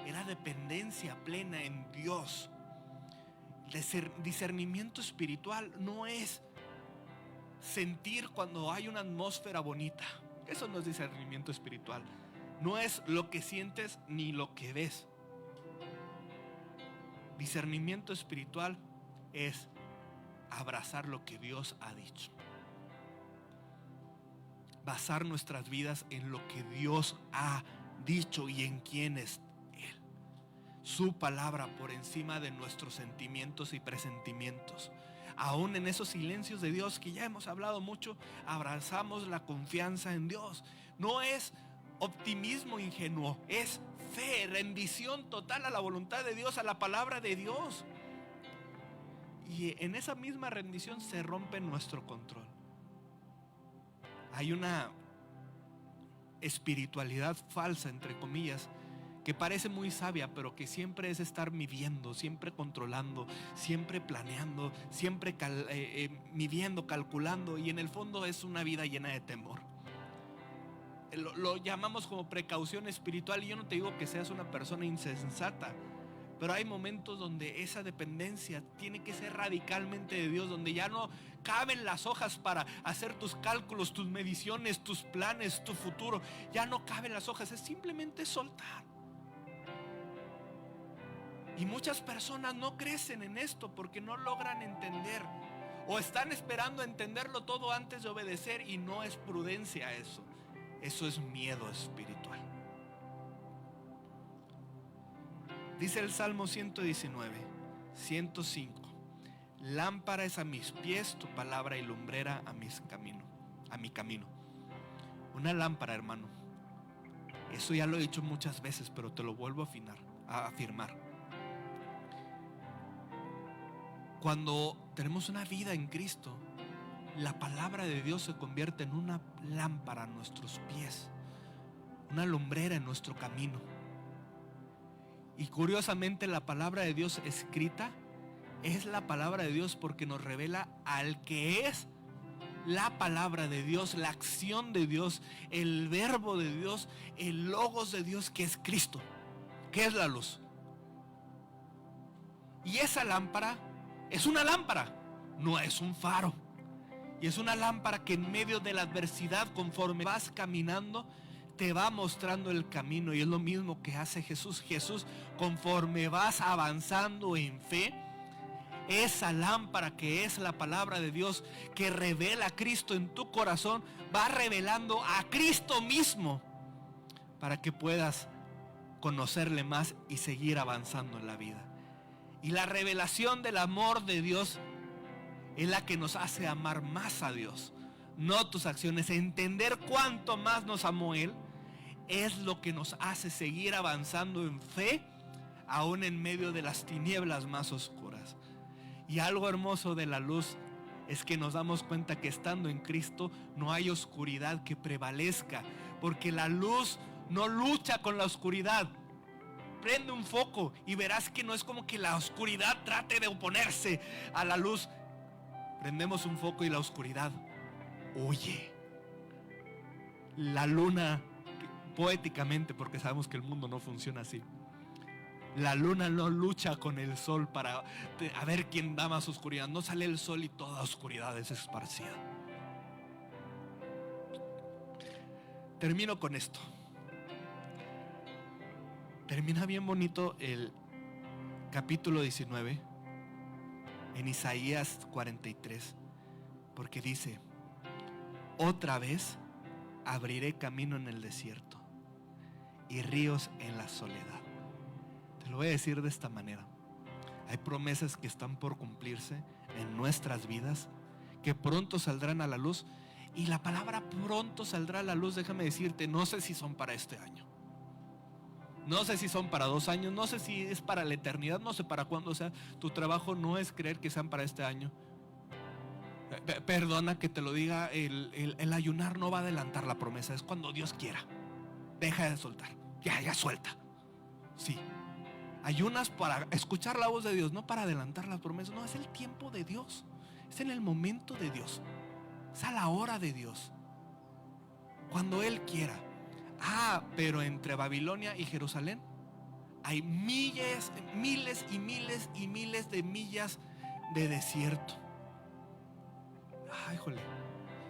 era dependencia plena en Dios. Discernimiento espiritual no es sentir cuando hay una atmósfera bonita. Eso no es discernimiento espiritual. No es lo que sientes ni lo que ves. Discernimiento espiritual es abrazar lo que Dios ha dicho. basar nuestras vidas en lo que Dios ha dicho y en quién es Él. Su palabra por encima de nuestros sentimientos y presentimientos. Aún en esos silencios de Dios que ya hemos hablado mucho, abrazamos la confianza en Dios. No es optimismo ingenuo, es fe, rendición total a la voluntad de Dios, a la palabra de Dios. Y en esa misma rendición se rompe nuestro control. Hay una espiritualidad falsa, entre comillas, que parece muy sabia, pero que siempre es estar midiendo, siempre controlando, siempre planeando, siempre midiendo, calculando, y en el fondo es una vida llena de temor. Lo llamamos como precaución espiritual, y yo no te digo que seas una persona insensata, pero hay momentos donde esa dependencia tiene que ser radicalmente de Dios, donde ya no caben las hojas para hacer tus cálculos, tus mediciones, tus planes, tu futuro. Ya no caben las hojas, es simplemente soltar. Y muchas personas no crecen en esto porque no logran entender, o están esperando entenderlo todo antes de obedecer, y no es prudencia eso. Eso es miedo espiritual. Dice el Salmo 119, 105: lámpara es a mis pies tu palabra y lumbrera a mi camino. Una lámpara, hermano. Eso ya lo he dicho muchas veces, pero te lo vuelvo a afirmar. Cuando tenemos una vida en Cristo, la palabra de Dios se convierte en una lámpara a nuestros pies, una lumbrera en nuestro camino. Y curiosamente, la palabra de Dios escrita es la palabra de Dios porque nos revela al que es la palabra de Dios, la acción de Dios, el verbo de Dios, el logos de Dios, que es Cristo, que es la luz. Y esa lámpara es una lámpara, no es un faro. Y es una lámpara que en medio de la adversidad, conforme vas caminando, te va mostrando el camino. Y es lo mismo que hace Jesús. Jesús, conforme vas avanzando en fe, esa lámpara que es la palabra de Dios, que revela a Cristo en tu corazón, va revelando a Cristo mismo, para que puedas conocerle más y seguir avanzando en la vida. Y la revelación del amor de Dios es la que nos hace amar más a Dios, no tus acciones. Entender cuánto más nos amó Él es lo que nos hace seguir avanzando en fe, aún en medio de las tinieblas más oscuras. Y algo hermoso de la luz es que nos damos cuenta que estando en Cristo no hay oscuridad que prevalezca, porque la luz no lucha con la oscuridad. Prende un foco y verás que no es como que la oscuridad trate de oponerse a la luz. Prendemos un foco y la oscuridad huye. La luna, poéticamente, porque sabemos que el mundo no funciona así, la luna no lucha con el sol para a ver quién da más oscuridad. No sale el sol y toda oscuridad es esparcida. Termino con esto. Termina bien bonito el capítulo 19 en Isaías 43, porque dice: otra vez abriré camino en el desierto y ríos en la soledad. Te lo voy a decir de esta manera: hay promesas que están por cumplirse en nuestras vidas, que pronto saldrán a la luz. Y la palabra pronto saldrá a la luz, déjame decirte, no sé si son para este año, no sé si son para 2 años, no sé si es para la eternidad, no sé para cuándo sea. Tu trabajo no es creer que sean para este año. Perdona que te lo diga, el ayunar no va a adelantar la promesa. Es cuando Dios quiera. Deja de soltar, ya suelta. Sí, ayunas para escuchar la voz de Dios, no para adelantar las promesas. No, es el tiempo de Dios, es en el momento de Dios, es a la hora de Dios, cuando Él quiera. Pero entre Babilonia y Jerusalén hay miles y miles de millas de desierto. Híjole.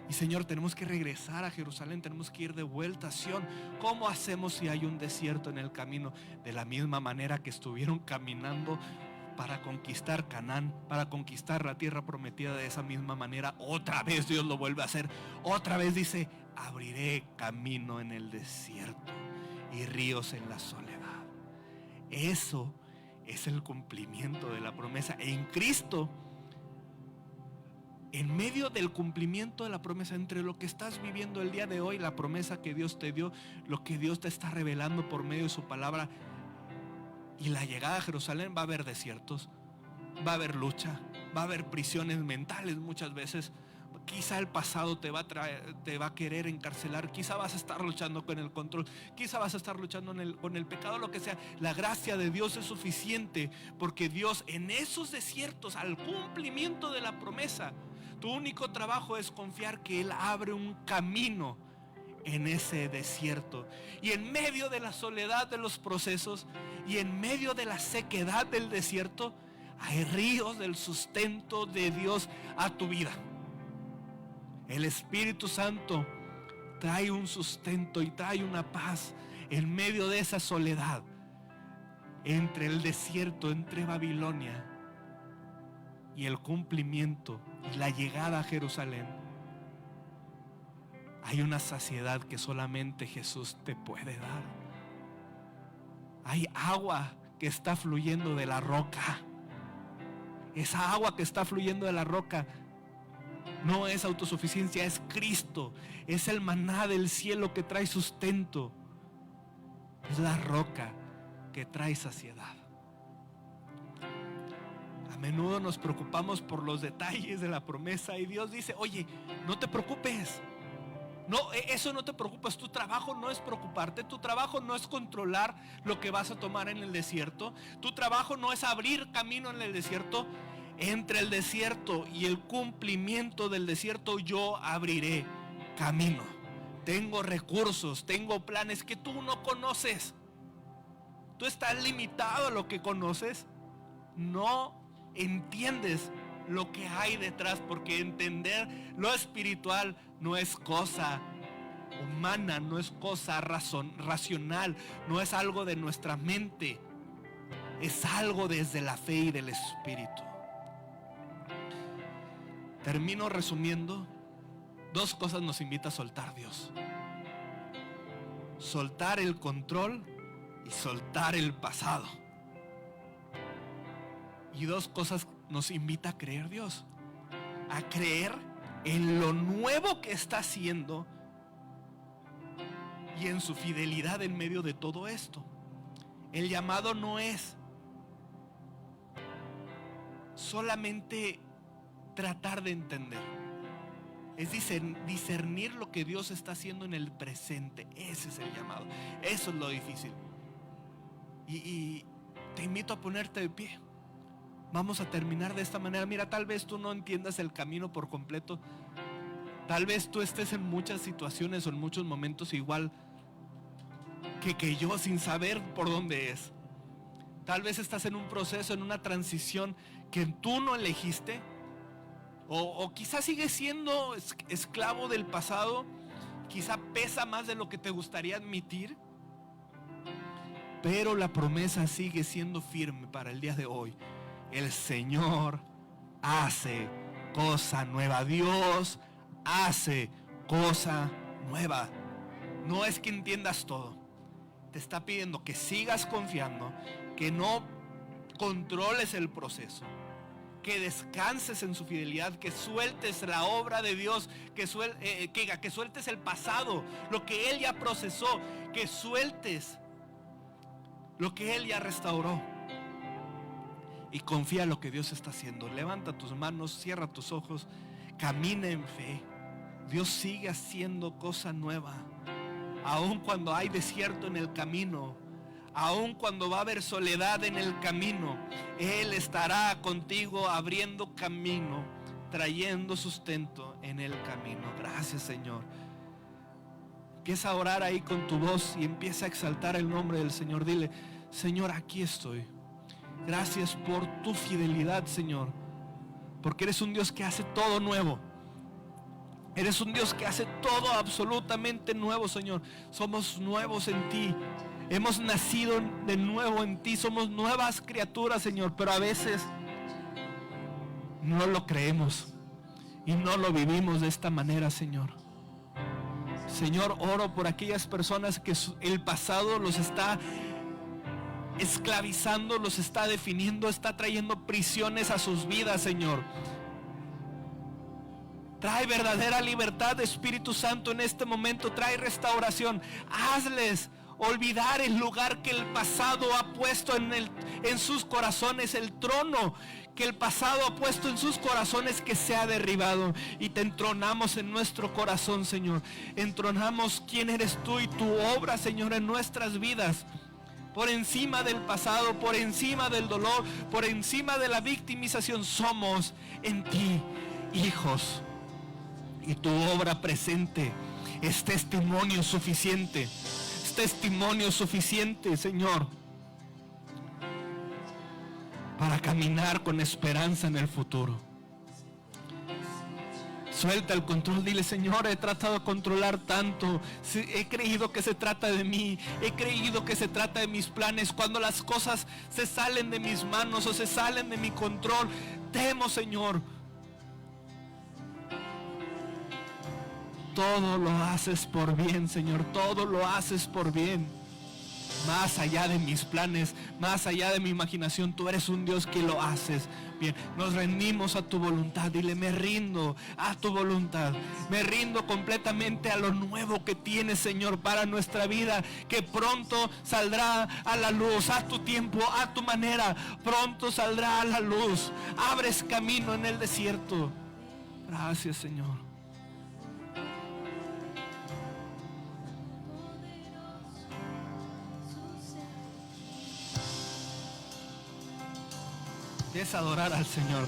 Y Señor, tenemos que regresar a Jerusalén, tenemos que ir de vuelta a Sión. ¿Cómo hacemos si hay un desierto en el camino? De la misma manera que estuvieron caminando para conquistar Canaán, para conquistar la tierra prometida de esa misma manera. Otra vez Dios lo vuelve a hacer. Otra vez dice: abriré camino en el desierto y ríos en la soledad. Eso es el cumplimiento de la promesa. En Cristo, en medio del cumplimiento de la promesa, entre lo que estás viviendo el día de hoy, la promesa que Dios te dio, lo que Dios te está revelando por medio de su palabra, y la llegada a Jerusalén, va a haber desiertos, va a haber lucha, va a haber prisiones mentales muchas veces. Quizá el pasado te va a querer encarcelar, quizá vas a estar luchando con el control, quizá vas a estar luchando con el pecado, lo que sea. La gracia de Dios es suficiente, porque Dios en esos desiertos, al cumplimiento de la promesa, tu único trabajo es confiar que Él abre un camino en ese desierto. Y en medio de la soledad de los procesos y en medio de la sequedad del desierto, hay ríos del sustento de Dios a tu vida. El Espíritu Santo trae un sustento y trae una paz en medio de esa soledad, entre el desierto, entre Babilonia y el cumplimiento y la llegada a Jerusalén. Hay una saciedad que solamente Jesús te puede dar. Hay agua que está fluyendo de la roca. Esa agua que está fluyendo de la roca no es autosuficiencia, es Cristo. Es el maná del cielo que trae sustento. Es la roca que trae saciedad. A menudo nos preocupamos por los detalles de la promesa y Dios dice: oye, no te preocupes. No, eso no te preocupes. Tu trabajo no es preocuparte. Tu trabajo no es controlar lo que vas a tomar en el desierto. Tu trabajo no es abrir camino en el desierto. Entre el desierto y el cumplimiento del desierto, yo abriré camino. Tengo recursos, tengo planes que tú no conoces. Tú estás limitado a lo que conoces. No entiendes lo que hay detrás, porque entender lo espiritual no es cosa humana, no es cosa racional, no es algo de nuestra mente, es algo desde la fe y del Espíritu. Termino resumiendo. Dos cosas nos invita a soltar Dios: soltar el control y soltar el pasado. Y dos cosas nos invita a creer Dios: a creer en lo nuevo que está haciendo y en su fidelidad en medio de todo esto. El llamado no es solamente tratar de entender, es discernir lo que Dios está haciendo en el presente. Ese es el llamado. Eso es lo difícil. Y te invito a ponerte de pie. Vamos a terminar de esta manera. Mira, tal vez tú no entiendas el camino por completo. Tal vez tú estés en muchas situaciones o en muchos momentos igual que yo, sin saber por dónde es. Tal vez estás en un proceso, en una transición que tú no elegiste. O quizás sigues siendo esclavo del pasado. Quizá pesa más de lo que te gustaría admitir. Pero la promesa sigue siendo firme para el día de hoy. El Señor hace cosa nueva. Dios hace cosa nueva. No es que entiendas todo. Te está pidiendo que sigas confiando, que no controles el proceso, que descanses en su fidelidad, que sueltes la obra de Dios, que sueltes el pasado, lo que Él ya procesó, que sueltes lo que Él ya restauró. Y confía en lo que Dios está haciendo. Levanta tus manos, cierra tus ojos, camina en fe. Dios sigue haciendo cosa nueva. Aun cuando hay desierto en el camino, aun cuando va a haber soledad en el camino, Él estará contigo abriendo camino, trayendo sustento en el camino. Gracias, Señor. Empieza a orar ahí con tu voz y empieza a exaltar el nombre del Señor. Dile: Señor, aquí estoy. Gracias por tu fidelidad, Señor, porque eres un Dios que hace todo nuevo. Eres un Dios que hace todo absolutamente nuevo, Señor. Somos nuevos en ti. Hemos nacido de nuevo en ti, somos nuevas criaturas, Señor, pero a veces no lo creemos y no lo vivimos de esta manera, Señor. Señor, oro por aquellas personas que el pasado los está esclavizando, los está definiendo, está trayendo prisiones a sus vidas, Señor. Trae verdadera libertad, Espíritu Santo, en este momento. Trae restauración. Hazles olvidar el lugar que el pasado ha puesto en sus corazones, el trono que el pasado ha puesto en sus corazones, que sea derribado, y te entronamos en nuestro corazón, Señor. Entronamos quién eres tú y tu obra, Señor, en nuestras vidas, por encima del pasado, por encima del dolor, por encima de la victimización. Somos en ti hijos, y tu obra presente es testimonio suficiente. Es testimonio suficiente, Señor, para caminar con esperanza en el futuro. Suelta el control, dile: Señor, he tratado de controlar tanto, he creído que se trata de mí, he creído que se trata de mis planes. Cuando las cosas se salen de mis manos o se salen de mi control, temo, Señor. Todo lo haces por bien, Señor, todo lo haces por bien. Más allá de mis planes, más allá de mi imaginación, tú eres un Dios que lo haces bien. Nos rendimos a tu voluntad. Dile: me rindo a tu voluntad. Me rindo completamente a lo nuevo que tienes, Señor, para nuestra vida, que pronto saldrá a la luz, a tu tiempo, a tu manera. Pronto saldrá a la luz. Abres camino en el desierto. Gracias, Señor. Es adorar al Señor.